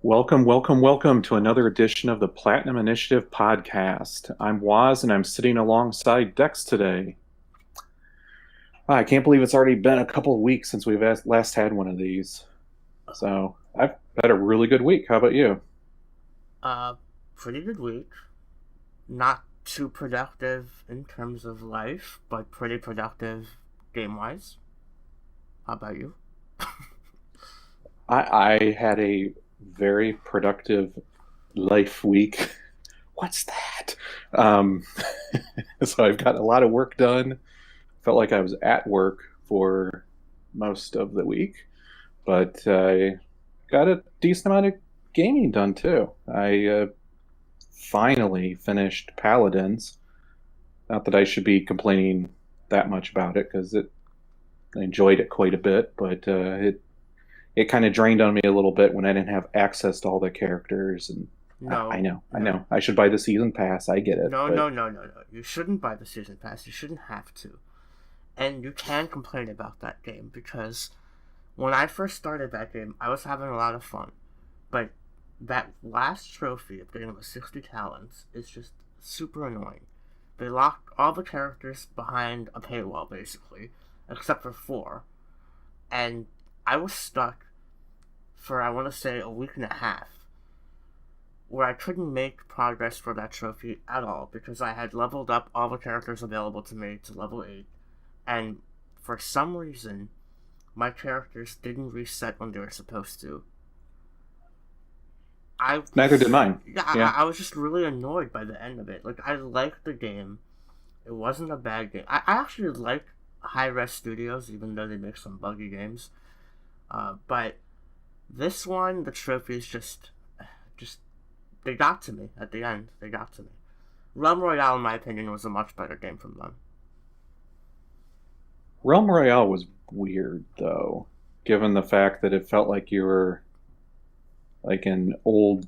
Welcome, welcome, welcome to another edition of the Platinum Initiative podcast. I'm Woz and I'm sitting alongside Dex today. I can't believe it's already been a couple of weeks since we've last had one of these. So I've had a really good week. How about you? Uh, Pretty good week. Not too productive in terms of life, but pretty productive game wise. How about you? I had a very productive life week. What's that? Um, so I've got a lot of work done. Felt like I was at work for most of the week, but I got a decent amount of gaming done too. I finally finished Paladins. Not that I should be complaining that much about it because I enjoyed it quite a bit, but it kind of drained on me a little bit when I didn't have access to all the characters. And I No, know, I no. know, I should buy the season pass. I get it, No, but no, no, no, no. You shouldn't buy the season pass. You shouldn't have to. And you can complain about that game because when I first started that game, I was having a lot of fun. But that last trophy of getting the 60 talents is just super annoying. They locked all the characters behind a paywall, basically, except for four. And I was stuck for, I want to say, a week and a half, where I couldn't make progress for that trophy at all because I had leveled up all the characters available to me to level 8, and for some reason, my characters didn't reset when they were supposed to. I neither did mine. yeah, Yeah. I was just really annoyed by the end of it. Like, I liked the game. It wasn't a bad game. I actually like High Res Studios, even though they make some buggy games. But this one, the trophies just they got to me at the end. They got to me. Realm Royale, in my opinion, was a much better game from them. Realm Royale was weird though, given the fact that it felt like you were like an old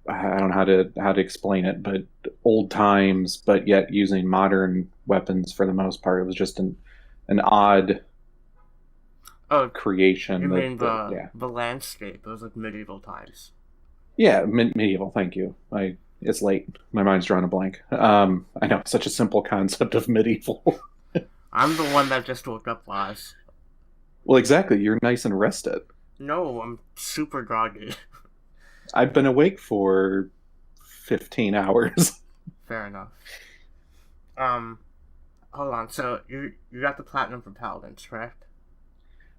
I don't know how to explain it, but old times, but yet using modern weapons for the most part. It was just an odd Oh, you creation mean that the yeah. the landscape? It was like medieval times. Yeah, medieval. Thank you. I It's late. My mind's drawing a blank. I know it's such a simple concept of medieval. I'm the one that just woke up last. Well, exactly. You're nice and rested. No, I'm super groggy. I've been awake for 15 hours. Fair enough. Um, Hold on. So you got the platinum for paladins, correct?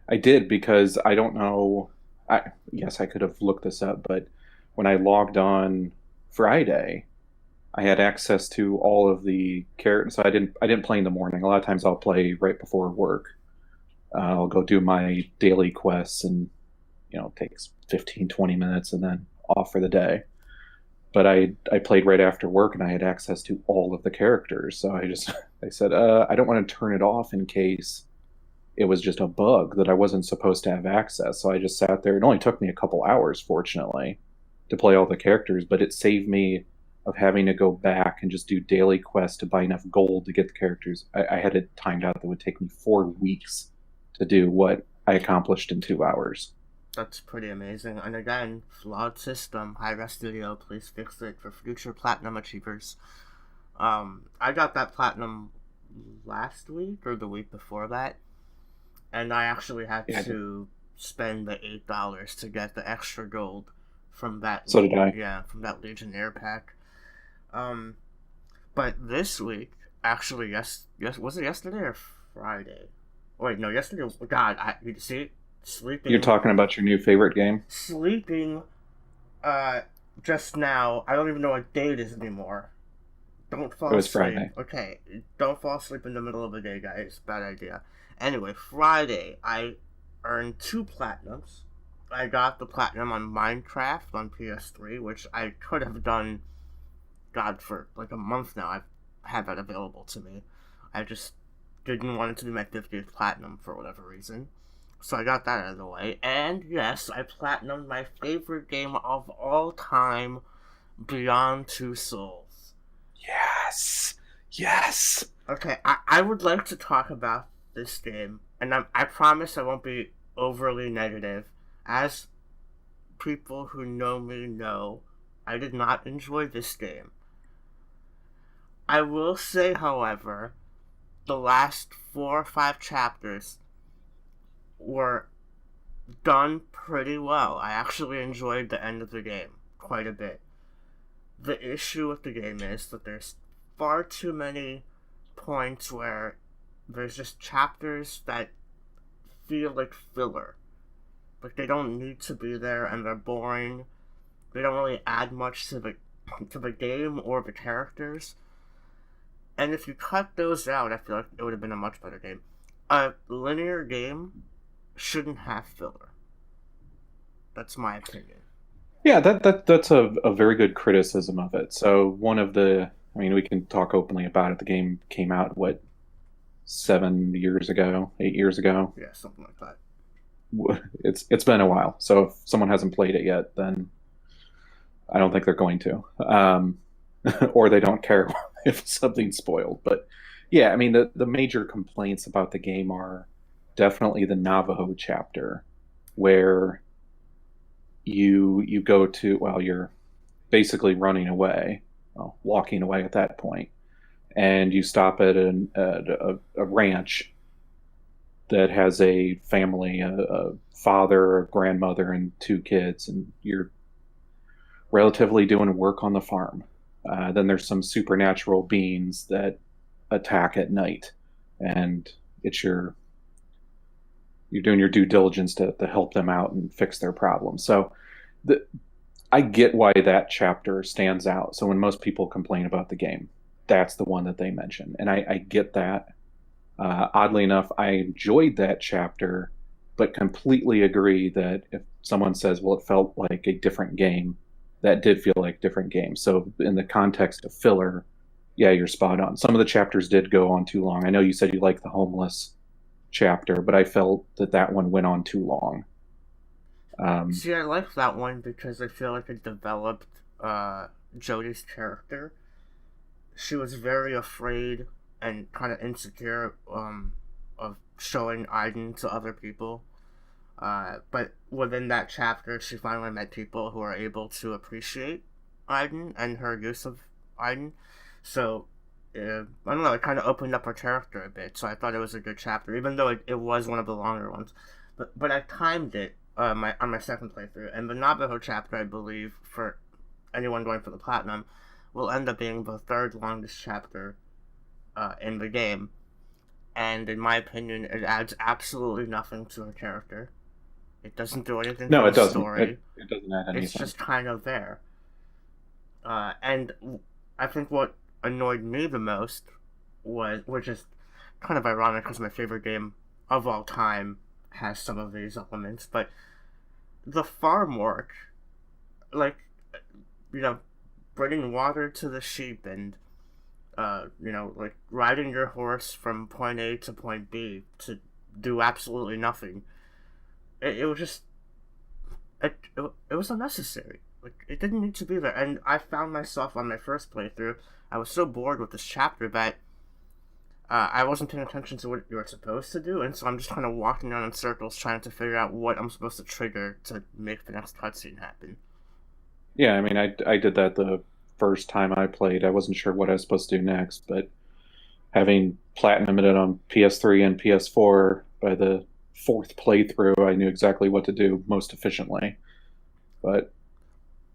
I did because I don't know. Yes, I could have looked this up, but when I logged on Friday, I had access to all of the characters. So I didn't play in the morning. A lot of times I'll play right before work. I'll go do my daily quests and it takes 15, 20 minutes and then off for the day. But I played right after work and I had access to all of the characters. So I said I don't want to turn it off in case it was just a bug that I wasn't supposed to have access. So I just sat there. It only took me a couple hours, fortunately, to play all the characters, but it saved me of having to go back and just do daily quests to buy enough gold to get the characters. I had it timed out that would take me 4 weeks to do what I accomplished in 2 hours. That's pretty amazing. And again, flawed system. High Res Studio, please fix it for future platinum achievers. I got that platinum last week or the week before that, and I actually had Yeah, to spend the $8 to get the extra gold from that. so did I. Yeah, from that Legionnaire pack. Um, but this week, actually, yes, was it yesterday or Friday? Wait, no, yesterday. God, you see, You're sleeping, talking about your new favorite game? sleeping. Uh, just now, I don't even know what day it is anymore. Don't It fall was asleep. Friday. Okay, don't fall asleep in the middle of the day, guys. Bad idea. Anyway, Friday, I earned two platinums. I got the platinum on Minecraft on PS3, which I could have done, God, for like a month now. I've had that available to me. I just didn't want it to be my 50th platinum for whatever reason. So I got that out of the way. And yes, I platinumed my favorite game of all time, Beyond Two Souls. Yes. Yes. Okay, I would like to talk about this game, and I promise I won't be overly negative. As people who know me know I did not enjoy this game. I will say, however, the last 4 or 5 chapters were done pretty well. I actually enjoyed the end of the game quite a bit. The issue with the game is that there's far too many points where there's just chapters that feel like filler. Like they don't need to be there and they're boring. They don't really add much to the game or the characters. And if you cut those out, I feel like it would have been a much better game. A linear game shouldn't have filler. That's my opinion. Yeah, that's a very good criticism of it. So one of the, I mean, we can talk openly about it. The game came out, what, 7 years ago, 8 years ago? Yeah, something like that. It's been a while. So if someone hasn't played it yet, then I don't think they're going to, or they don't care if something's spoiled. But yeah, I mean, the major complaints about the game are definitely the Navajo chapter, where you go to, well, you're basically running away, well, walking away at that point, and you stop at a ranch that has a family, a father, a grandmother, and 2 kids, and you're relatively doing work on the farm. Then there's some supernatural beings that attack at night, and it's you're doing your due diligence to help them out and fix their problems. So I get why that chapter stands out. So when most people complain about the game, that's the one that they mention. And I get that. Oddly enough, I enjoyed that chapter, but completely agree that if someone says, well, it felt like a different game, that did feel like a different game. So in the context of filler, yeah, you're spot on. Some of the chapters did go on too long. I know you said you liked the homeless chapter, but I felt that one went on too long. See, I like that one because I feel like it developed Jodie's character. She was very afraid and kind of insecure of showing Aiden to other people. But within that chapter, she finally met people who are able to appreciate Aiden and her use of Aiden. So, I don't know, it kind of opened up her character a bit. So I thought it was a good chapter, even though it was one of the longer ones. But I timed it on my second playthrough, and the Navajo chapter, I believe, for anyone going for the platinum, will end up being the third longest chapter in the game. And in my opinion, it adds absolutely nothing to her character. It doesn't do anything No, for it the doesn't. story. It doesn't add anything. It's just kind of there. And I think what annoyed me the most was, which is kind of ironic because my favorite game of all time has some of these elements, but the farm work, like, bringing water to the sheep and, like riding your horse from point A to point B to do absolutely nothing. It was just, it was unnecessary. Like, it didn't need to be there. And I found myself on my first playthrough, I was so bored with this chapter that I wasn't paying attention to what you were supposed to do, and so I'm just kind of walking around in circles trying to figure out what I'm supposed to trigger to make the next cutscene happen. Yeah, I mean, I did that the first time I played. I wasn't sure what I was supposed to do next, but having platinumed it on PS3 and PS4 by the fourth playthrough, I knew exactly what to do most efficiently. But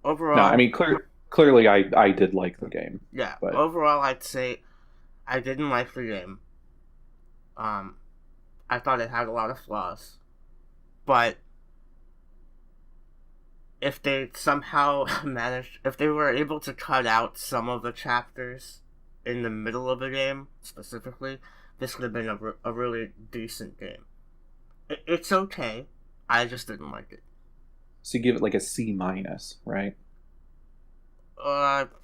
Overall, no, I mean, clearly I did like the game. yeah, But overall, I'd say I didn't like the game. I thought it had a lot of flaws, but if they somehow if they were able to cut out some of the chapters in the middle of the game, specifically, this would have been a really decent game. It's okay, I just didn't like it. so you give it like a C minus, right?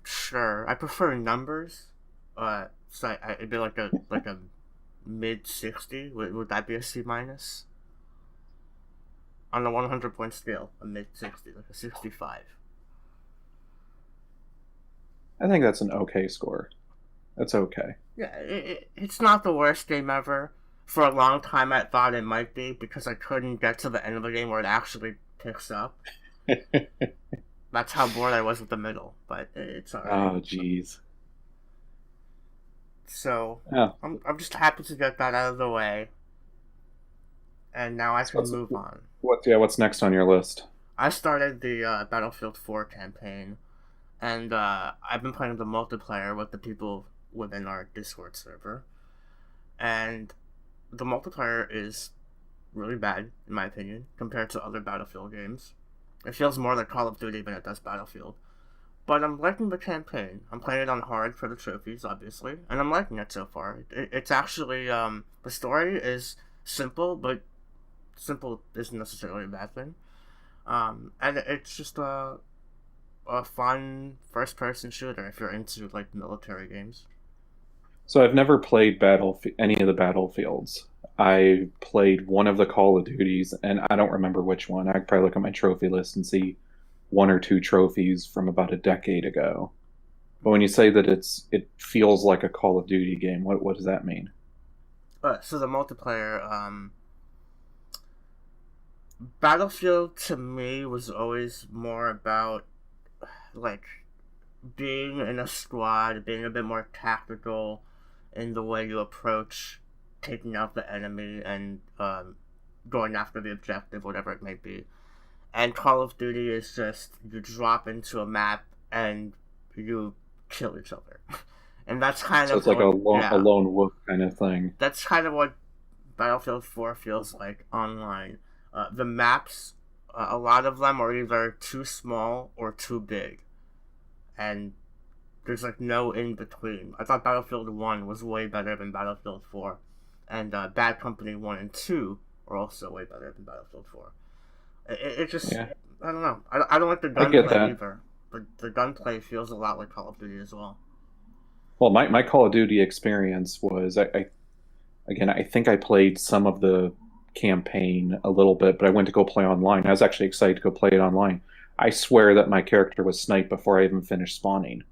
Sure. I prefer numbers. So it'd be like a mid 60. Would that be a C minus? On the 100-point scale, a mid 60, like a 65. I think that's an okay score. That's okay. Yeah, it's not the worst game ever. For a long time, I thought it might be because I couldn't get to the end of the game where it actually picks up. That's how bored I was with the middle, but it's alright. Oh, jeez. So, Yeah. I'm just happy to get that out of the way, and now I So can move on. what's next on your list? I started the Battlefield 4 campaign, and I've been playing the multiplayer with the people within our Discord server, and the multiplayer is really bad, in my opinion, compared to other Battlefield games. It feels more like Call of Duty than it does Battlefield. But I'm liking the campaign. I'm playing it on hard for the trophies, obviously, and I'm liking it so far. It's actually, the story is simple, but simple isn't necessarily a bad thing. And it's just a fun first person shooter if you're into, like, military games. So I've never played any of the Battlefields. I played one of the Call of Duties, and I don't remember which one. I could probably look at my trophy list and see one or two trophies from about a decade ago. But when you say that it feels like a Call of Duty game, what does that mean? So the multiplayer, Battlefield to me was always more about, like, being in a squad, being a bit more tactical in the way you approach taking out the enemy and going after the objective, whatever it may be. And Call of Duty is just you drop into a map and you kill each other, and that's kind So of it's like what a yeah, lone wolf kind of thing. that's kind of what Battlefield 4 feels like online. The maps, a lot of them are either too small or too big, and there's like no in between. I thought Battlefield 1 was way better than Battlefield 4, and Bad Company 1 and 2 are also way better than Battlefield 4. It just, Yeah, I don't know. I don't like the I get gunplay that. either, but the gunplay feels a lot like Call of Duty as well. Well, my Call of Duty experience was again, I think I played some of the campaign a little bit, but I went to go play online. I was actually excited to go play it online. I swear that my character was sniped before I even finished spawning.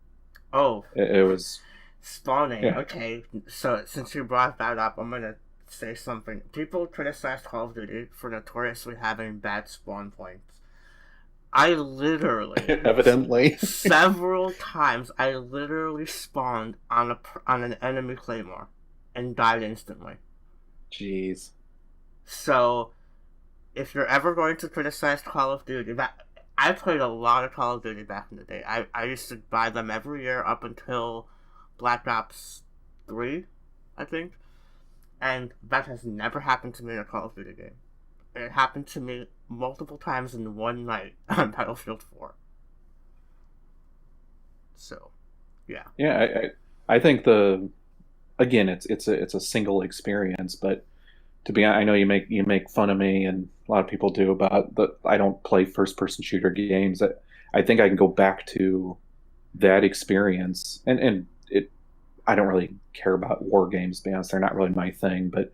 Oh, It was, spawning. yeah. Okay, so since you brought that up, I'm gonna say something. People criticize Call of Duty for notoriously having bad spawn points. I literally Evidently. several times I literally spawned on an enemy claymore and died instantly. Jeez. So if you're ever going to criticize Call of Duty, that I played a lot of Call of Duty back in the day. I used to buy them every year up until Black Ops 3, I think. And that has never happened to me in a Call of Duty game. It happened to me multiple times in one night on Battlefield 4. So, yeah. Yeah, I think the again, it's a single experience, but to be honest, I know you make fun of me, and a lot of people do about the I don't play first person shooter games. I think I can go back to that experience, and it I don't really care about war games. To be honest, they're not really my thing, but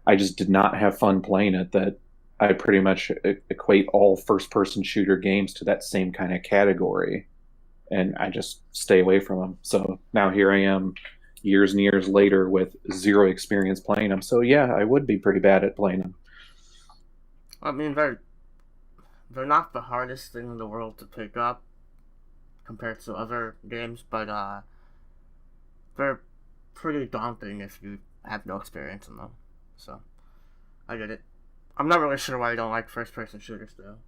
I just did not have fun playing it. That I pretty much equate all first person shooter games to that same kind of category, and I just stay away from them. So now here I am, years and years later, with zero experience playing them. So yeah, I would be pretty bad at playing them. I mean, they're not the hardest thing in the world to pick up compared to other games, but they're pretty daunting if you have no experience in them. So, I get it. I'm not really sure why I don't like first person shooters though.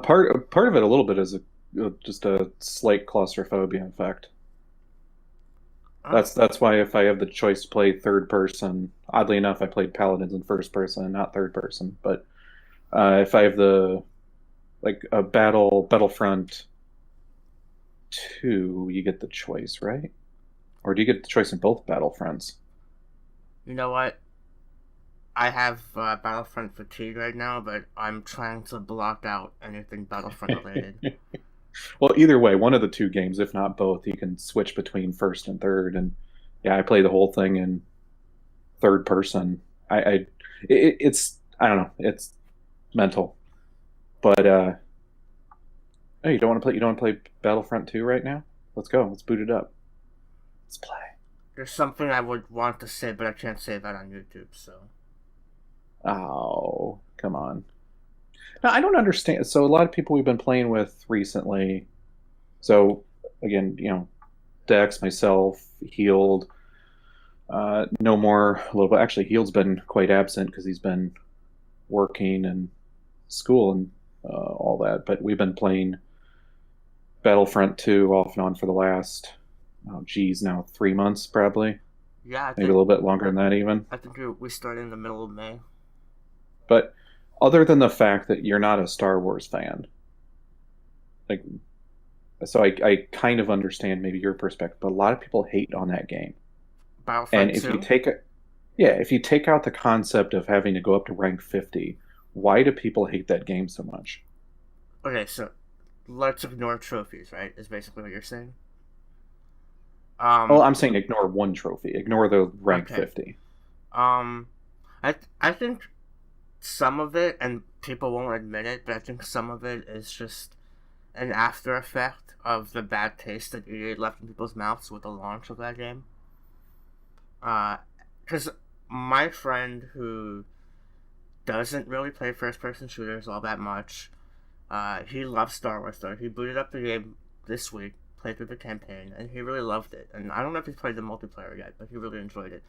Part of it a little bit is just a slight claustrophobia effect. Oh, That's why if I have the choice to play third person, oddly enough, I played Paladins in first person and not third person. But if I have the like a Battlefront 2, you get the choice, right? Or do you get the choice in both Battlefronts? you know what? I have Battlefront fatigue right now, but I'm trying to block out anything Battlefront related. Well, either way, one of the two games, if not both, you can switch between first and third. And yeah, I play the whole thing in third person. It's I don't know, it's mental. But oh, you don't want to play Battlefront 2 right now? Let's go. Let's boot it up. Let's play. There's something I would want to say, but I can't say that on YouTube, so. Oh, come on. Now, I don't understand. So a lot of people we've been playing with recently. So again, Dex, myself, Healed, no more. A little bit. Actually, Healed's been quite absent because he's been working and school and all that. But we've been playing Battlefront 2 off and on for the last, oh geez, now 3 months probably, Yeah, maybe a little bit longer than that even. I think we started in the middle of May. But other than the fact that you're not a Star Wars fan, like, so I kind of understand maybe your perspective, but a lot of people hate on that game. And Battlefront if you 2? take it, yeah, if you take out the concept of having to go up to rank 50, why do people hate that game so much? Okay, so let's ignore trophies, right? Is basically what you're saying. Well, Um, I'm saying ignore one trophy, ignore the rank okay. 50. Um, I think some of it, and people won't admit it, but I think some of it is just an after effect of the bad taste that EA left in people's mouths with the launch of that game. Because my friend who doesn't really play first person shooters all that much, he loves Star Wars though. He booted up the game this week, played through the campaign, and he really loved it. And I don't know if he's played the multiplayer yet, but he really enjoyed it.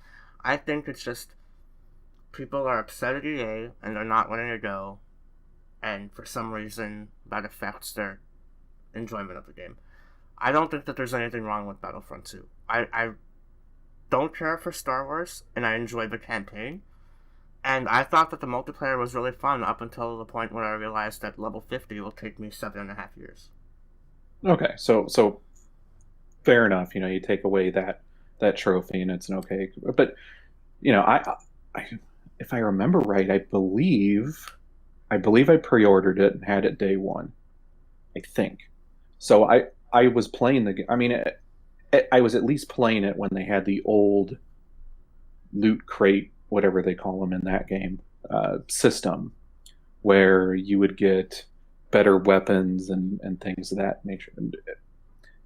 I think it's just people are upset at EA and they're not letting it go, and for some reason that affects their enjoyment of the game. I don't think that there's anything wrong with Battlefront 2. I don't care for Star Wars, and I enjoy the campaign. And I thought that the multiplayer was really fun up until the point where I realized that level 50 will take me 7.5 years. Okay, so fair enough. You take away that trophy and it's an okay. But I if I remember right, I believe I pre-ordered it and had it day one. I think. So I was playing the game. I mean, I was at least playing it when they had the old loot crate, whatever they call them in that game, system, where you would get better weapons and things of that nature. And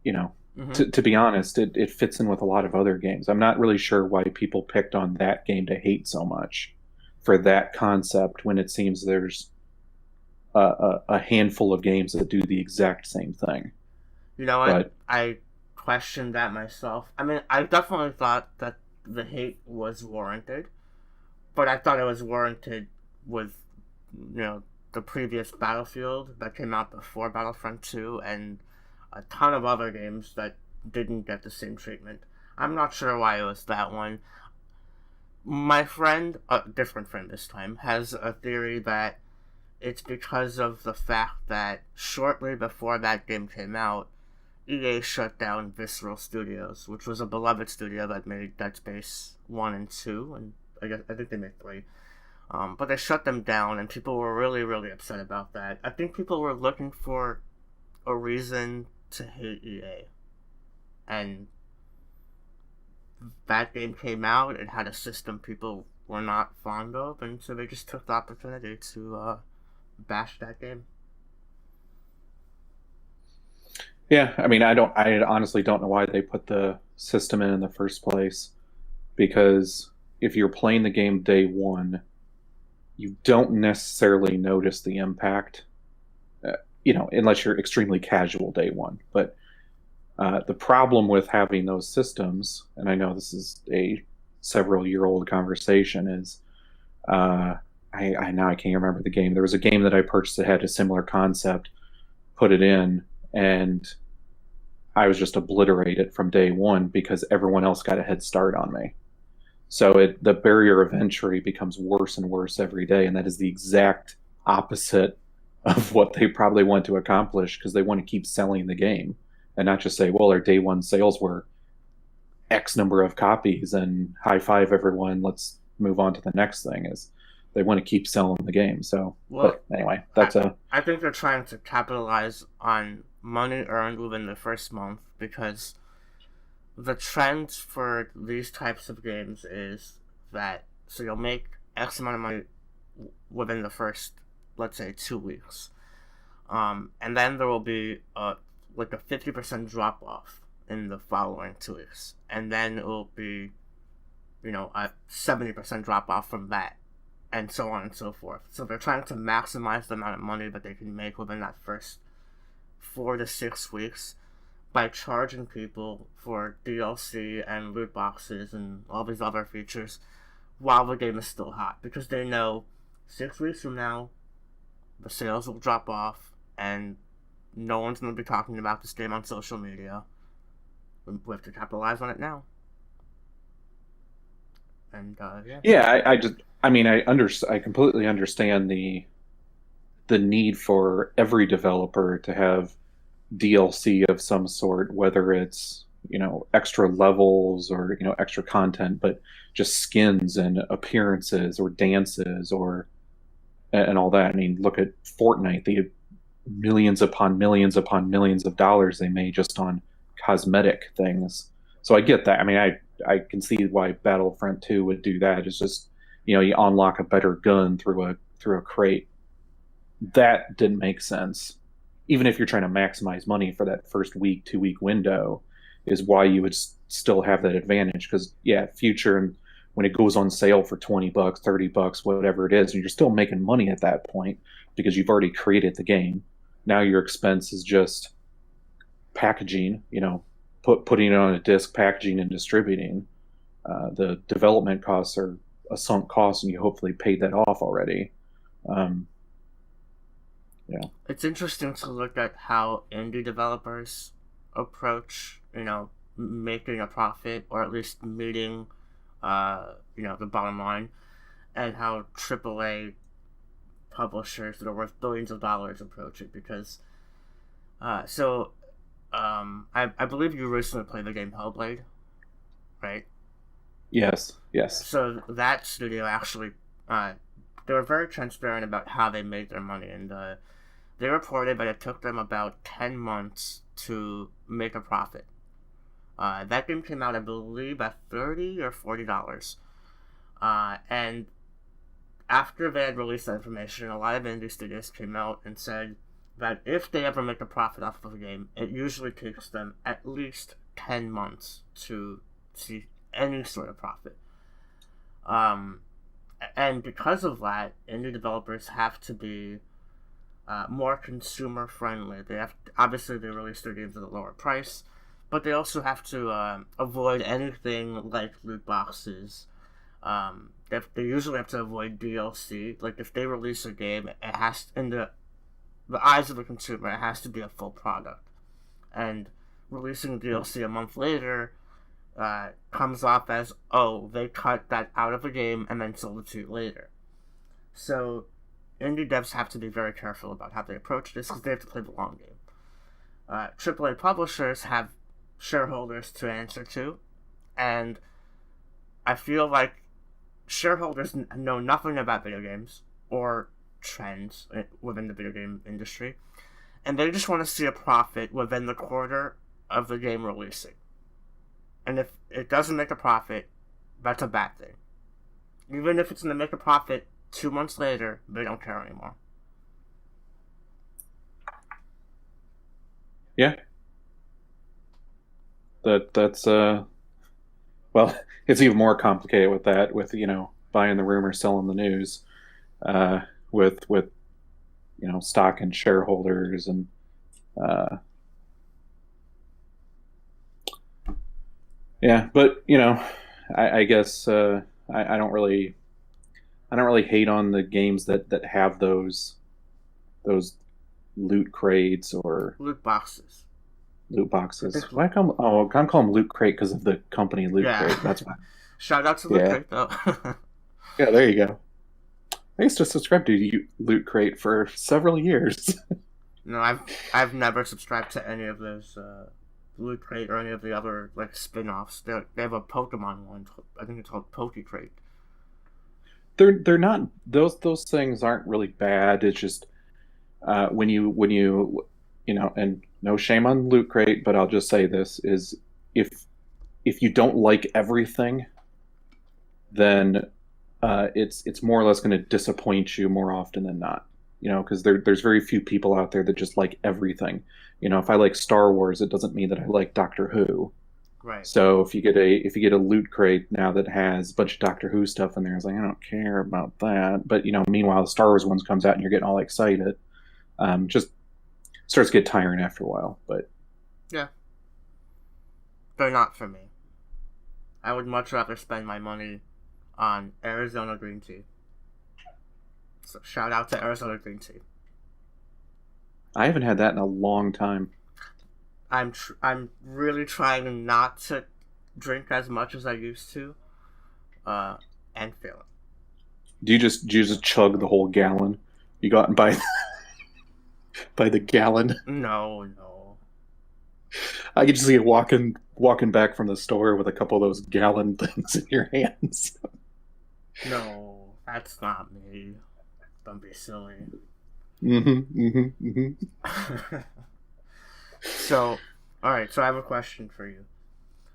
you know, Mm-hmm. to be honest, it fits in with a lot of other games. I'm not really sure why people picked on that game to hate so much for that concept when it seems there's a handful of games that do the exact same thing. You know what? But I questioned that myself. I mean, I definitely thought that the hate was warranted, but I thought it was warranted with, the previous Battlefield that came out before Battlefront 2 and a ton of other games that didn't get the same treatment. I'm not sure why it was that one. My friend, a different friend this time, has a theory that it's because of the fact that shortly before that game came out, EA shut down Visceral Studios, which was a beloved studio that made Dead Space 1 and 2, and I think they made 3. But they shut them down, and people were really, really upset about that. I think people were looking for a reason to hate EA. And that game came out, it had a system people were not fond of, and so they just took the opportunity to bash that game. yeah, I mean, I honestly don't know why they put the system in the first place because if you're playing the game day one, you don't necessarily notice the impact, unless you're extremely casual day one. But the problem with having those systems, and I know this is a several-year-old conversation, is I now I can't remember the game. There was a game that I purchased that had a similar concept, put it in, and I was just obliterated from day one because everyone else got a head start on me. So the barrier of entry becomes worse and worse every day, and that is the exact opposite of what they probably want to accomplish because they want to keep selling the game and not just say, well, our day one sales were X number of copies and high five everyone, let's move on to the next thing. Is they want to keep selling the game. So, Well, but anyway, I, that's a I think they're trying to capitalize on money earned within the first month because the trend for these types of games is that so you'll make X amount of money within the first, let's say, 2 weeks, and then there will be like a 50% drop off in the following 2 weeks, and then it will be, a 70% drop off from that, and so on and so forth. So they're trying to maximize the amount of money that they can make within that first 4 to 6 weeks by charging people for DLC and loot boxes and all these other features while the game is still hot, because they know 6 weeks from now the sales will drop off and no one's going to be talking about this game on social media. We have to capitalize on it now. And yeah. Yeah, I completely understand the need for every developer to have DLC of some sort, whether it's, extra levels or, extra content, but just skins and appearances or dances or and all that. I mean, look at Fortnite, the millions upon millions upon millions of dollars they made just on cosmetic things. So I get that. I mean, I can see why Battlefront 2 would do that. It's just, you unlock a better gun through a crate. That didn't make sense. Even if you're trying to maximize money for that first week, 2 week window, is why you would still have that advantage. Because yeah, future, and when it goes on sale for $20, $30, whatever it is, and you're still making money at that point because you've already created the game. Now your expense is just packaging, putting it on a disc, packaging and distributing. The development costs are a sunk cost, and you hopefully paid that off already. Yeah. It's interesting to look at how indie developers approach, making a profit, or at least meeting, the bottom line, and how AAA publishers that are worth billions of dollars approach it. Because, I believe you recently played the game Hellblade, right? Yes. Yes. So that studio actually, they were very transparent about how they made their money, and they reported that it took them about 10 months to make a profit. That game came out, I believe, at $30 or $40. And after they had released that information, a lot of indie studios came out and said that if they ever make a profit off of a game, it usually takes them at least 10 months to see any sort of profit. And because of that, indie developers have to be more consumer friendly. Obviously they release their games at a lower price, but they also have to avoid anything like loot boxes. They usually have to avoid DLC. Like if they release a game, it has, in the eyes of the consumer, it has to be a full product. And releasing DLC a month later comes off as, oh, they cut that out of the game and then sold it to you later. So indie devs have to be very careful about how they approach this, because they have to play the long game. AAA publishers have shareholders to answer to, and I feel like shareholders know nothing about video games or trends within the video game industry, and they just want to see a profit within the quarter of the game releasing. And if it doesn't make a profit, that's a bad thing. Even if it's going to make a profit 2 months later, they don't care anymore. Yeah. That's well, it's even more complicated with that, with buying the rumor, selling the news, with stock and shareholders, and yeah. But I guess I don't really hate on the games that have those loot crates or Loot boxes. loot boxes. Why come? Oh, I'm calling them Loot Crate because of the company Loot Crate. That's why. Shout out to Loot Yeah. Crate, though. Yeah, there you go. I used to subscribe to Loot Crate for several years. No, I've never subscribed to any of those Loot Crate or any of the other spin-offs. They have a Pokemon one. I think it's called Poke Crate. They're not, those things aren't really bad. It's just when you and no shame on Loot Crate, but I'll just say this is, if you don't like everything, then it's more or less going to disappoint you more often than not. Because there's very few people out there that just like everything. If I like Star Wars, it doesn't mean that I like Doctor Who. Right. So if you get a loot crate now that has a bunch of Doctor Who stuff in there, it's like I don't care about that. But meanwhile the Star Wars ones comes out and you're getting all excited. Just starts to get tiring after a while. But Yeah. They're not for me. I would much rather spend my money on Arizona green tea. So shout out to Arizona green tea. I haven't had that in a long time. I'm really trying not to drink as much as I used to, uh, and failing. Do you just chug the whole gallon? You go out and buy by the gallon. No, no, I can just see you walking back from the store with a couple of those gallon things in your hands. no. That's not me. Don't be silly. Mm-hmm. So, all right. So I have a question for you.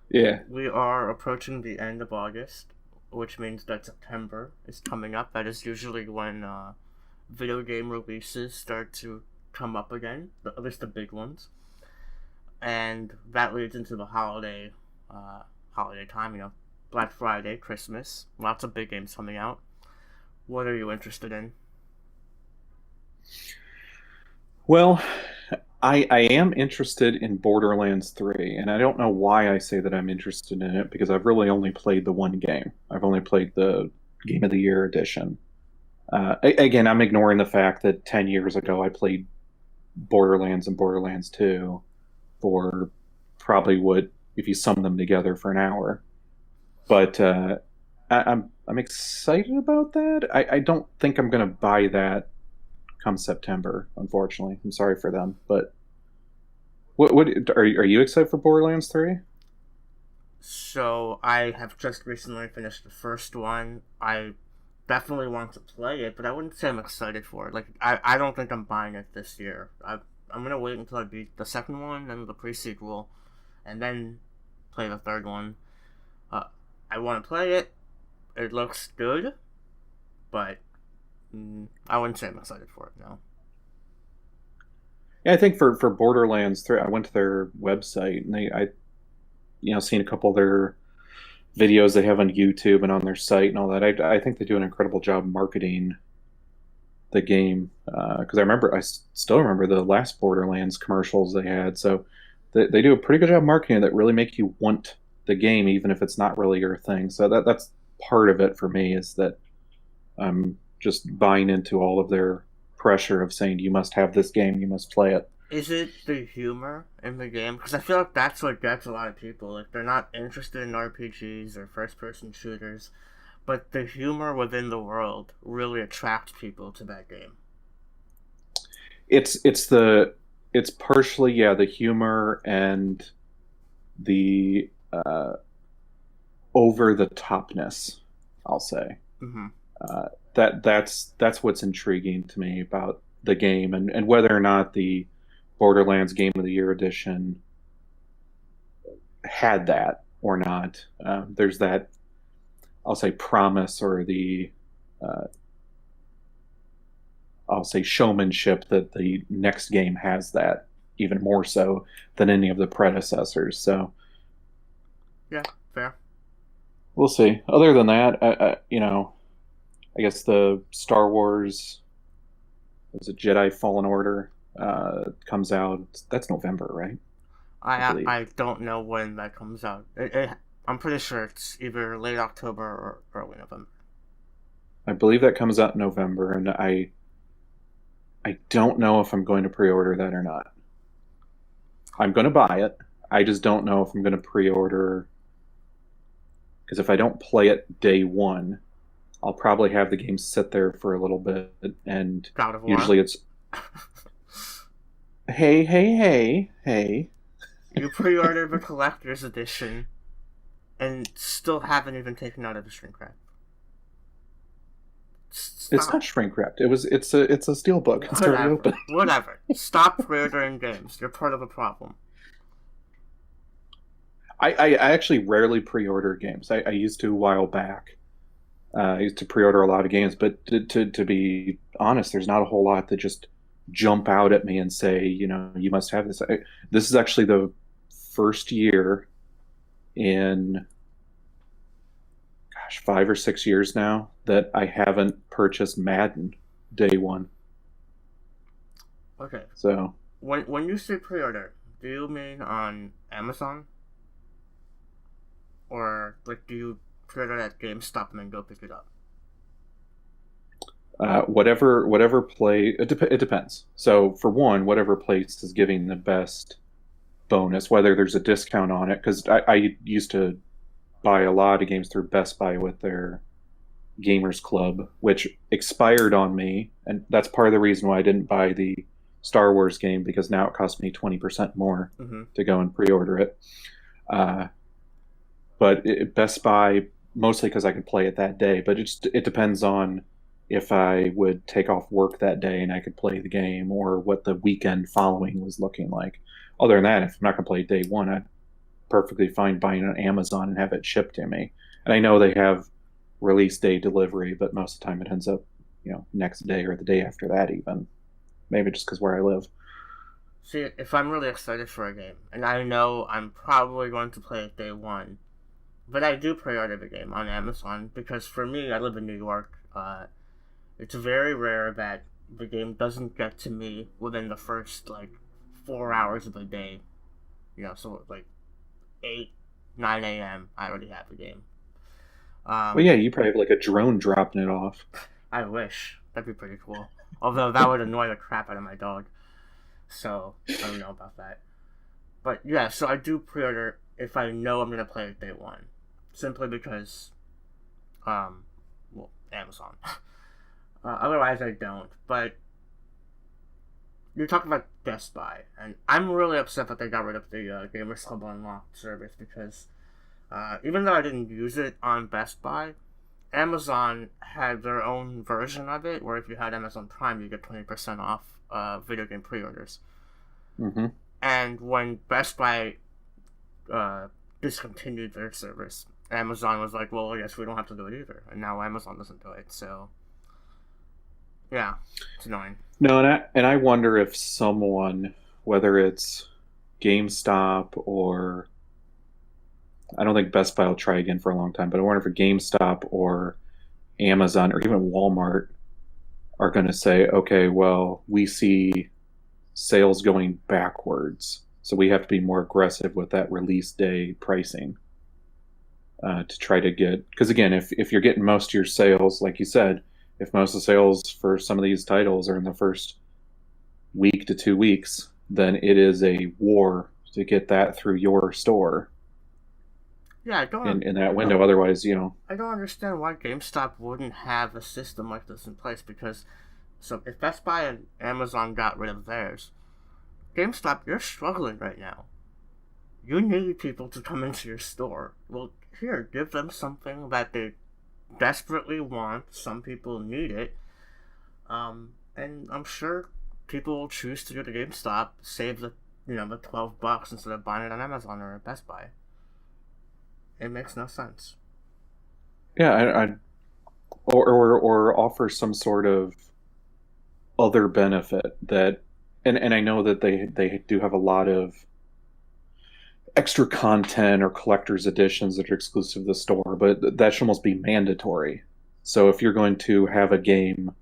Yeah. We are approaching the end of August, which means that September is coming up. That is usually when video game releases start to come up again, at least the big ones, and that leads into the holiday time. Black Friday, Christmas, lots of big games coming out. What are you interested in? Well, I am interested in Borderlands 3, and I don't know why I say that I'm interested in it because I've really only played the one game. I've only played the Game of the Year edition. Again, I'm ignoring the fact that 10 years ago I played Borderlands and Borderlands 2 for probably would, if you sum them together, for an hour. But I'm excited about that. I don't think I'm going to buy that come September. Unfortunately, I'm sorry for them. But what are you excited for Borderlands 3? So I have just recently finished the first one. I definitely want to play it, but I wouldn't say I'm excited for it. Like I don't think I'm buying it this year. I'm gonna wait until I beat the second one, then the pre-sequel, and then play the third one. Uh, I want to play it. It looks good, but I wouldn't say I'm excited for it now. Yeah, I think for Borderlands 3, I went to their website and seen a couple of their videos they have on YouTube and on their site and all that. I think they do an incredible job marketing the game because still remember the last Borderlands commercials they had. So they do a pretty good job marketing that really make you want the game even if it's not really your thing. So that's part of it for me is that I'm just buying into all of their pressure of saying you must have this game, you must play it. Is it the humor in the game? Because I feel like that's what gets a lot of people. Like they're not interested in RPGs or first-person shooters, but the humor within the world really attracts people to that game. It's partially, yeah, the humor and the over the topness, I'll say. Mm-hmm. That's what's intriguing to me about the game, and whether or not the Borderlands Game of the Year edition had that or not. There's that, I'll say, promise or the I'll say showmanship that the next game has that even more so than any of the predecessors. So Yeah, fair. we'll see. Other than that, I guess the Star Wars was a Jedi Fallen Order comes out. That's November, right? I I believe. I don't know when that comes out. I'm pretty sure it's either late October or early November. I believe that comes out in November, and I don't know if I'm going to pre-order that or not. I'm going to buy it. I just don't know if I'm going to pre-order because if I don't play it day one, I'll probably have the game sit there for a little bit, and God of War. usually it's hey, hey, hey, hey. You pre-ordered the collector's edition and still haven't even taken out of the shrink wrap. It's Stop. not shrink wrapped. It's a steel book. It's already Whatever. open. Whatever. Stop pre-ordering games. You're part of the problem. I actually rarely pre-order games. I used to a while back. I used to pre-order a lot of games, but to be honest, there's not a whole lot that just jump out at me and say, you must have this. This is actually the first year in, gosh, 5 or 6 years now that I haven't purchased Madden day one. Okay. So When you say pre-order, do you mean on Amazon, or like do you pre-order at GameStop and then go pick it up? whatever play it depends. So for one, whatever place is giving the best bonus, whether there's a discount on it, because I used to buy a lot of games through Best Buy with their Gamers Club, which expired on me, and that's part of the reason why I didn't buy the Star Wars game because now it costs me 20% more Mm-hmm. to go and pre-order it. Uh, but Best Buy mostly because I could play it that day. But it depends on if I would take off work that day and I could play the game, or what the weekend following was looking like. Other than that, if I'm not going to play day one, I'd perfectly fine buying it on Amazon and have it shipped to me. And I know they have release day delivery, but most of the time it ends up, next day or the day after that even. Maybe just because where I live. See, if I'm really excited for a game, and I know I'm probably going to play it day one, but I do pre-order the game on Amazon because for me, I live in New York. It's very rare that the game doesn't get to me within the first like 4 hours of the day. So like 8, 9 a.m. I already have the game. Well, Um, yeah, you probably have like a drone dropping it off. I wish that'd be pretty cool. Although that would annoy the crap out of my dog. So I don't know about that. But yeah, so I do pre-order if I know I'm gonna play it day one, simply because, Amazon. Otherwise, I don't. But you're talking about Best Buy, and I'm really upset that they got rid of the Gamers Club Unlocked service because even though I didn't use it on Best Buy, Amazon had their own version of it where if you had Amazon Prime, you get 20% off video game pre-orders. Hmm. And when Best Buy discontinued their service, Amazon was like, well, I guess we don't have to do it either. And now Amazon doesn't do it, so yeah, it's annoying. No, and I wonder if someone, whether it's GameStop or I don't think Best Buy will try again for a long time, but I wonder if GameStop or Amazon or even Walmart are going to say, okay, well, we see sales going backwards, so we have to be more aggressive with that release day pricing to try to get. Because again, if you're getting most of your sales, like you said, if most of the sales for some of these titles are in the first week to 2 weeks, then it is a war to get that through your store Yeah, I don't. in that window. Otherwise, I don't understand why GameStop wouldn't have a system like this in place because, so if Best Buy and Amazon got rid of theirs, GameStop, you're struggling right now. You need people to come into your store. Well, here, give them something that they desperately want. Some people need it. And I'm sure people will choose to go to GameStop, save the $12 instead of buying it on Amazon or Best Buy. It makes no sense. yeah, or offer some sort of other benefit that, and I know that they do have a lot of extra content or collector's editions that are exclusive to the store, but that should almost be mandatory. So if you're going to have a game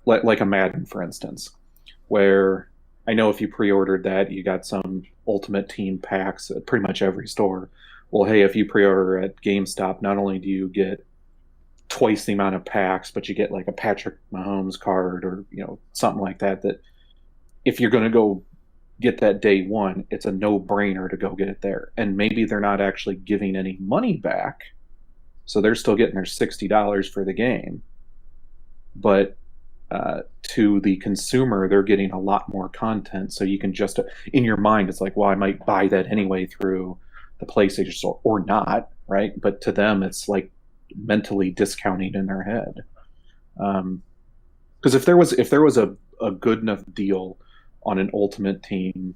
like a Madden, for instance, where I know if you pre-ordered that, you got some Ultimate Team packs at pretty much every store. Well, hey, if you pre-order at GameStop, not only do you get twice the amount of packs, but you get like a Patrick Mahomes card or something like that. That if you're going to go get that day one, it's a no-brainer to go get it there. And maybe they're not actually giving any money back, so they're still getting their $60 for the game. But to the consumer, they're getting a lot more content. So you can just, in your mind, it's like, well, I might buy that anyway through the PlayStation Store or not, right? But to them, it's like mentally discounting in their head. Because if there was a good enough deal on an Ultimate Team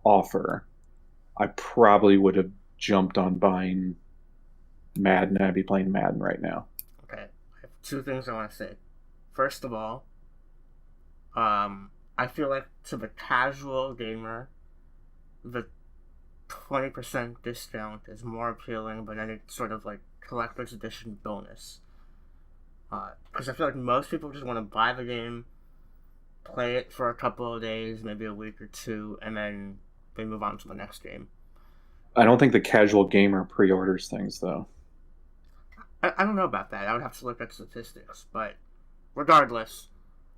offer, I probably would have jumped on buying Madden. I'd be playing Madden right now. Okay, I have two things I want to say. First of all, I feel like to the casual gamer, the 20% discount is more appealing, but then it's sort of like collector's edition bonus. Because I feel like most people just want to buy the game, play it for a couple of days, maybe a week or two, and then they move on to the next game. I don't think the casual gamer pre-orders things though. I don't know about that. I would have to look at statistics, but regardless,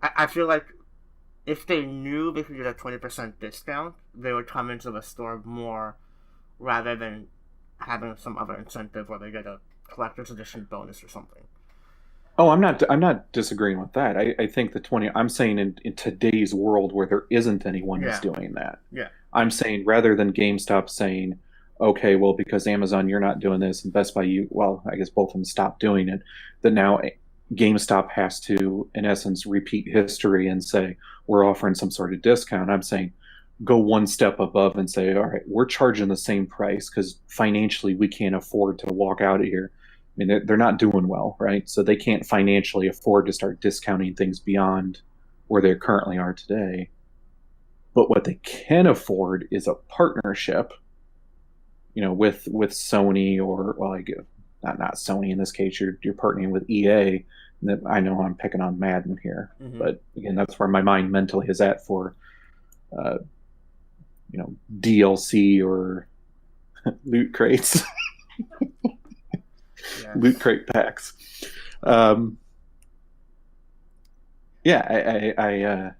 I feel like if they knew they could get a 20% discount, they would come into the store more rather than having some other incentive where they get a collector's edition bonus or something. Oh, I'm not disagreeing with that. I think the 20 I'm saying in today's world where there isn't anyone Yeah. who's doing that. Yeah. I'm saying rather than GameStop saying, okay, well, because Amazon, you're not doing this, and Best Buy, well, I guess both of them stopped doing it, that now GameStop has to, in essence, repeat history and say, we're offering some sort of discount. I'm saying go one step above and say, all right, we're charging the same price because financially we can't afford to walk out of here. I mean, they're not doing well, right? So they can't financially afford to start discounting things beyond where they currently are today. But what they can afford is a partnership, with Sony or, well, not Sony in this case. You're partnering with EA. I know I'm picking on Madden here, but again, that's where my mind mentally is at for, uh, DLC or loot crates, Yes. loot crate packs. Um, yeah,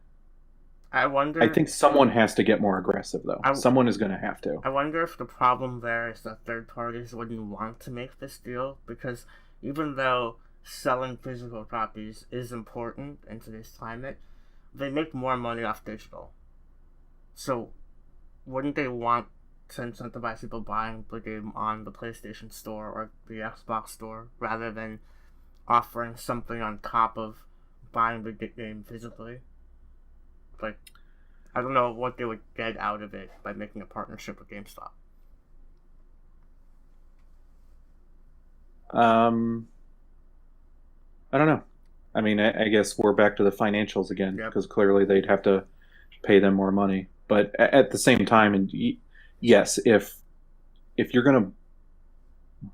I wonder. I think someone has to get more aggressive, though. Someone is going to have to. I wonder if the problem there is that third parties wouldn't want to make this deal, because even though selling physical copies is important in today's climate, they make more money off digital. So, wouldn't they want to incentivize people buying the game on the PlayStation Store or the Xbox Store rather than offering something on top of buying the game physically? Like, I don't know what they would get out of it by making a partnership with GameStop. I don't know. I mean, I guess we're back to the financials again Yep. because clearly they'd have to pay them more money. But at the same time, and yes, if you're going to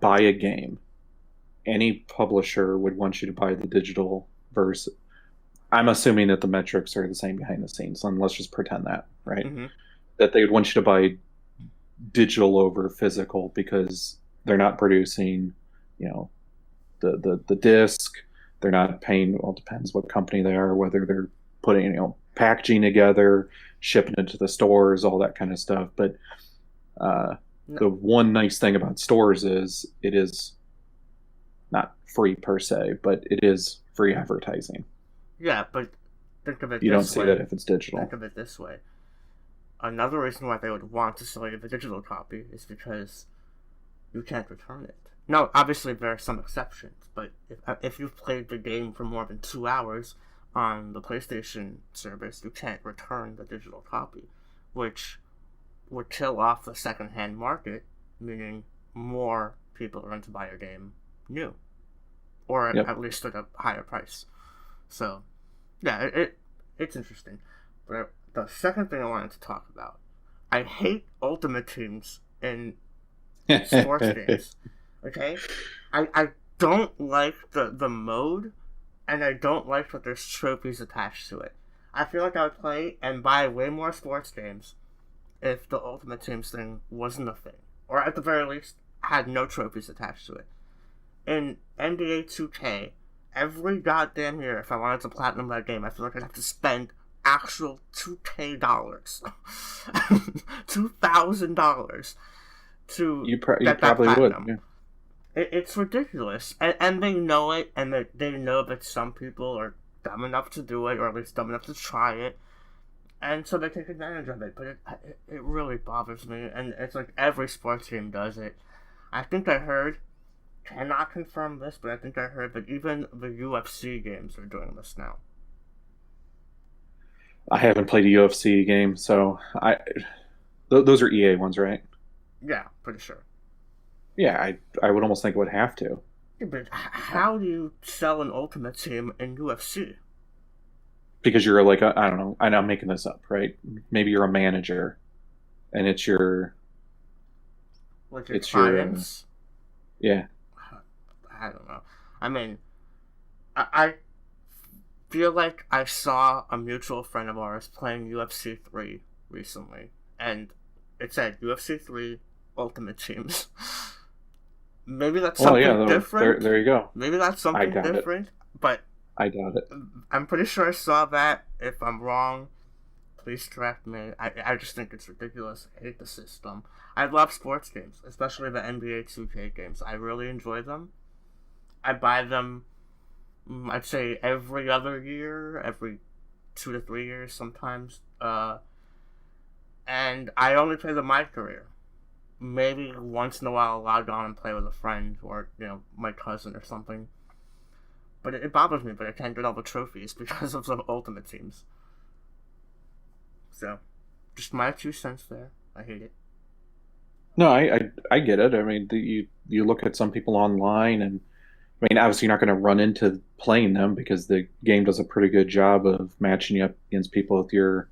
buy a game, any publisher would want you to buy the digital version. I'm assuming that the metrics are the same behind the scenes, and let's just pretend that, right? Mm-hmm. That they would want you to buy digital over physical because they're not producing, the disc. They're not paying. Well, it depends what company they are, whether they're putting, packaging together, shipping it to the stores, all that kind of stuff. But the one nice thing about stores is it is not free per se, but it is free advertising. Yeah, but think of it You don't this see way. that if it's digital. Think of it this way. Another reason why they would want to sell you the digital copy is because you can't return it. Now, obviously, there are some exceptions, but if you've played the game for more than 2 hours on the PlayStation service, you can't return the digital copy, which would kill off the second-hand market, meaning more people are going to buy your game new, or Yep. at least at a higher price. So, yeah, it's interesting. But the second thing I wanted to talk about, I hate Ultimate Teams in sports games. Okay? I don't like the mode, and I don't like that there's trophies attached to it. I feel like I would play and buy way more sports games if the Ultimate Teams thing wasn't a thing. Or at the very least, had no trophies attached to it. In NBA 2K, every goddamn year, if I wanted to platinum that game, I feel like I'd have to spend actual $2K dollars. $2,000 to You get that probably would. platinum. Yeah. It's ridiculous, and they know it, and they know that some people are dumb enough to do it, or at least dumb enough to try it, and so they take advantage of it. But it really bothers me, and it's like every sports game does it. I think I heard, cannot confirm this, but I think I heard that even the UFC games are doing this now. I haven't played a UFC game, so those are EA ones, right? Yeah, pretty sure. Yeah, I would almost think it would have to. Yeah, but how do you sell an Ultimate Team in UFC? Because you're like, I don't know, I'm making this up, right? Maybe you're a manager, and it's your Like your It's your clients. yeah. I don't know. I mean, I feel like I saw a mutual friend of ours playing UFC 3 recently, and it said UFC 3 Ultimate Teams. Maybe that's Well, yeah. something There, different. there you go. Maybe that's I something doubt it. different, but I doubt it. I'm pretty sure I saw that. If I'm wrong, please correct me. I just think it's ridiculous. I hate the system. I love sports games, especially the NBA 2K games. I really enjoy them. I buy them, I'd say every other year, every 2 to 3 years sometimes. And I only play them my career. Maybe once in a while I'll log on and play with a friend or, my cousin or something. But it bothers me, but I can't get all the trophies because of the ultimate teams. So, just my 2 cents there. I hate it. No, I get it. I mean, you look at some people online, and I mean, obviously you're not going to run into playing them because the game does a pretty good job of matching you up against people with your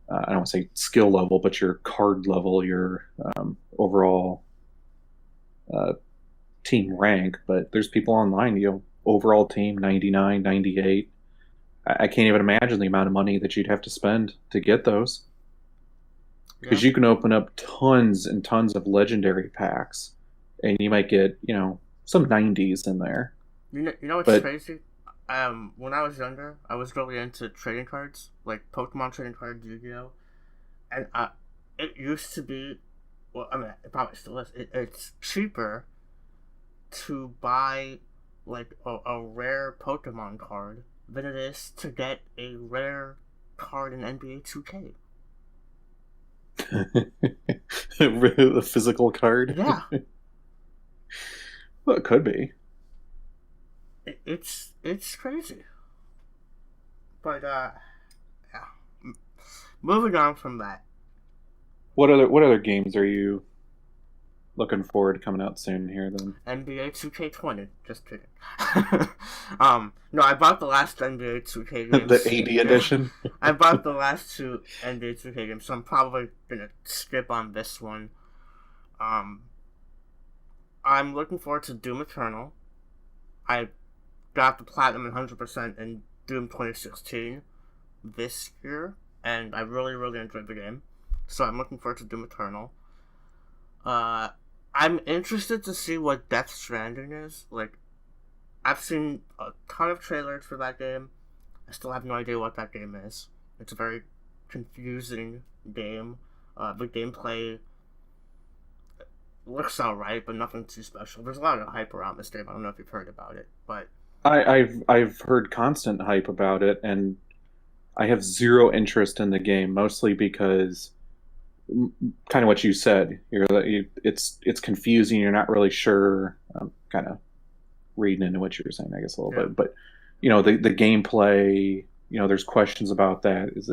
I don't want to say skill level, but your card level, your overall uh, team rank. But there's people online, overall team 99, 98. I can't even imagine the amount of money that you'd have to spend to get those Yeah. because you can open up tons and tons of legendary packs, and you might get some 90s in there. You know what's But crazy? When I was younger, I was really into trading cards, like Pokemon trading cards, Yu-Gi-Oh, and it used to be, well, I mean, it probably still is. It's cheaper to buy like a rare Pokemon card than it is to get a rare card in NBA 2K. a physical card, Yeah, well, it could be. it's crazy. But yeah. Moving on from that, What other games are you looking forward to coming out soon here then? NBA 2K20. Just kidding. No, I bought the last NBA 2K The games. 80 Yeah, edition. I bought the last two NBA 2K games, so I'm probably gonna skip on this one. Um, I'm looking forward to Doom Eternal. I got the platinum 100% in Doom 2016 this year, and I really, really enjoyed the game. So I'm looking forward to Doom Eternal. Uh, I'm interested to see what Death Stranding is. Like, I've seen a ton of trailers for that game. I still have no idea what that game is. It's a very confusing game. The gameplay looks alright, but nothing too special. There's a lot of hype around this game. I don't know if you've heard about it, but I've heard constant hype about it, and I have zero interest in the game, mostly because kind of what you said. It's confusing. You're not really sure. Kind of reading into what you were saying, I guess a little yeah. bit. But the gameplay. There's questions about that. Is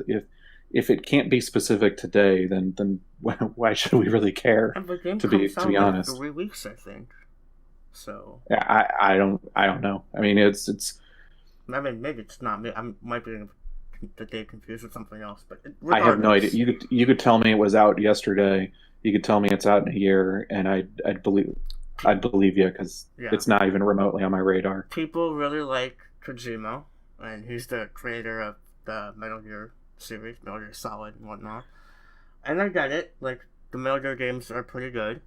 if it can't be specific today, then why should we really care? And the game To be comes to out be in like honest, 3 weeks, I think. So, yeah, I don't know. I mean, it's I mean, maybe it's not me. I might be the day confused with something else, but I have no idea. regardless, You could tell me it was out yesterday. You could tell me it's out in a year, and I'd believe you because yeah. it's not even remotely on my radar. People really like Kojima, and he's the creator of the Metal Gear series, Metal Gear Solid and whatnot. And I get it. Like, the Metal Gear games are pretty good.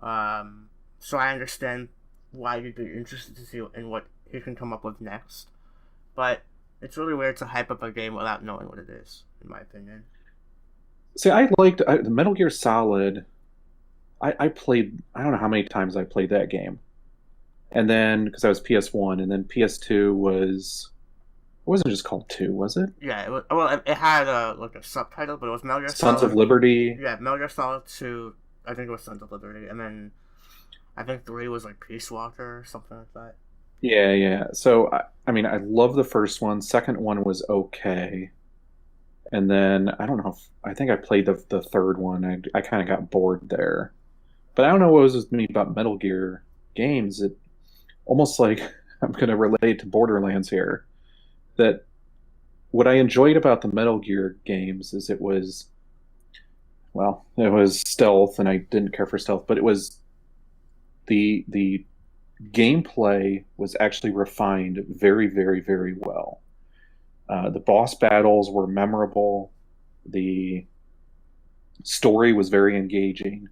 So I understand why you'd be interested to see in what he can come up with next. But it's really weird to hype up a game without knowing what it is, in my opinion. See, I liked the Metal Gear Solid. I played. I don't know how many times I played that game, and then because I was PS1, and then PS2 was. It wasn't just called two, was it? Yeah, it had like a subtitle, but it was Metal Gear Sons of Solid. Liberty. Yeah, Metal Gear Solid 2, I think it was Sons of Liberty, and then I think 3 was like Peace Walker or something like that. Yeah, yeah. So I mean, I love the first one. Second one was okay, and then I don't know. I think I played the third one. I kind of got bored there, but I don't know what was with me about Metal Gear games. It almost like I'm going to relate to Borderlands here. That what I enjoyed about the Metal Gear games is it was well, it was stealth, and I didn't care for stealth, but it was the gameplay was actually refined very, very, very well. The boss battles were memorable. The story was very engaging,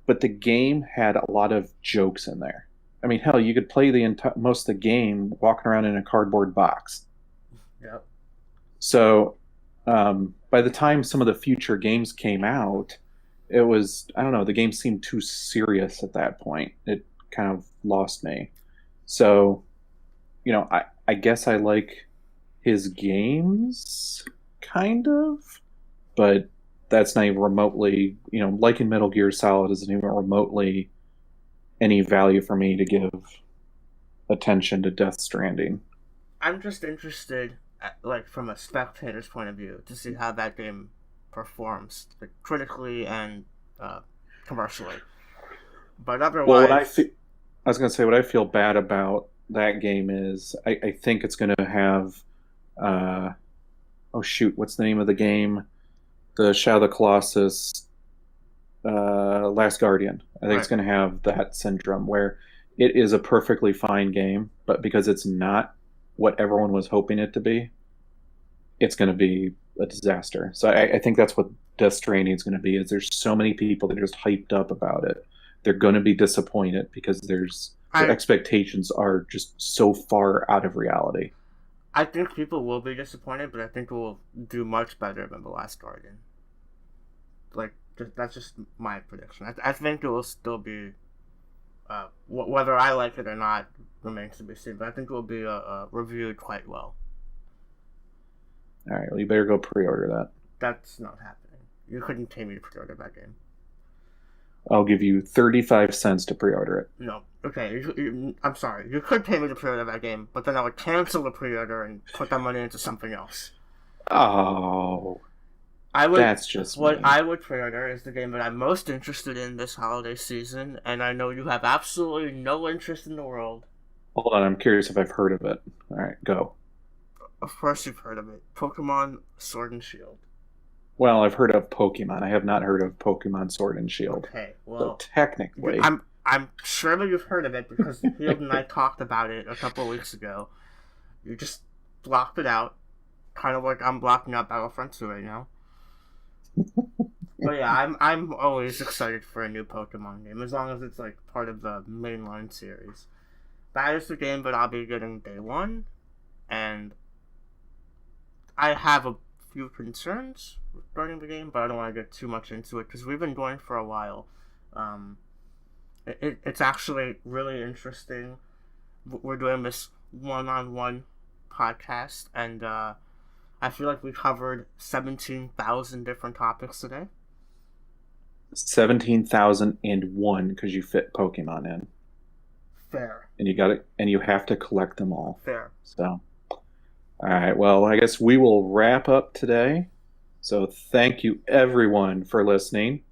but the game had a lot of jokes in there. I mean, hell, you could play the most of the game walking around in a cardboard box. Yep. So, by the time some of the future games came out, it was, I don't know, the game seemed too serious at that point. It kind of lost me. So, I guess I like his games, kind of, but that's not even remotely, liking Metal Gear Solid isn't even remotely any value for me to give attention to Death Stranding. I'm just interested, like from a spectator's point of view, to see how that game performs, like, critically and commercially. But Well, otherwise, I was going to say what I feel bad about that game is I think it's going to have, uh, oh shoot, what's the name of the game? The Shadow of the Colossus, Last Guardian. I think it's right. going to have that syndrome where it is a perfectly fine game, but because it's not what everyone was hoping it to be, it's going to be a disaster. So I think that's what Death Stranding is going to be. Is there's so many people that are just hyped up about it, they're going to be disappointed because their I expectations are just so far out of reality. I think people will be disappointed, but I think we'll do much better than the last Guardian. Like, that's just my prediction. I think it will still be, whether I like it or not remains to be seen. But I think it will be reviewed quite well. All right, well, you better go pre-order that. That's not happening. You couldn't pay me to pre-order that game. I'll give you 35 cents to pre-order it. No. Okay, I'm sorry. You could pay me to pre-order that game, but then I would cancel the pre-order and put that money into something else. Oh, I would. that's just What mean. I would pre-order is the game that I'm most interested in this holiday season, and I know you have absolutely no interest in the world. Hold on, I'm curious if I've heard of it. All right, go. Of course, you've heard of it. Pokemon Sword and Shield. Well, I've heard of Pokemon. I have not heard of Pokemon Sword and Shield. Okay, So well, technically, I'm sure that you've heard of it because Field and I talked about it a couple of weeks ago. You just blocked it out, kind of like I'm blocking out Battlefront 2 right now. But yeah, I'm always excited for a new Pokemon game as long as it's like part of the mainline series. That is the game that I'll be getting day one, and I have a few concerns regarding the game, but I don't want to get too much into it because we've been going for a while. Um, it's actually really interesting. We're doing this one-on-one podcast, and I feel like we covered 17,000 different topics today. 17,001 because you fit Pokemon in, Fair. and you got it, and you have to collect them all. Fair. So, all right. Well, I guess we will wrap up today. So, thank you everyone for listening.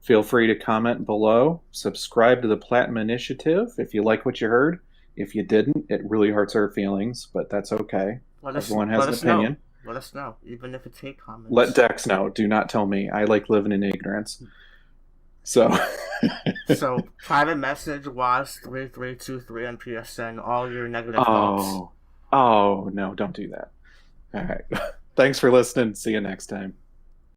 Feel free to comment below. Subscribe to the Platinum Initiative if you like what you heard. If you didn't, it really hurts our feelings, but that's okay. Everyone has an opinion. Know. Let us know, even if it's hate comments. Let Dex know. Do not tell me. I like living in ignorance. So, So private message was 3323 on PSN. All your negative thoughts. oh no, don't do that. All right. Thanks for listening. See you next time.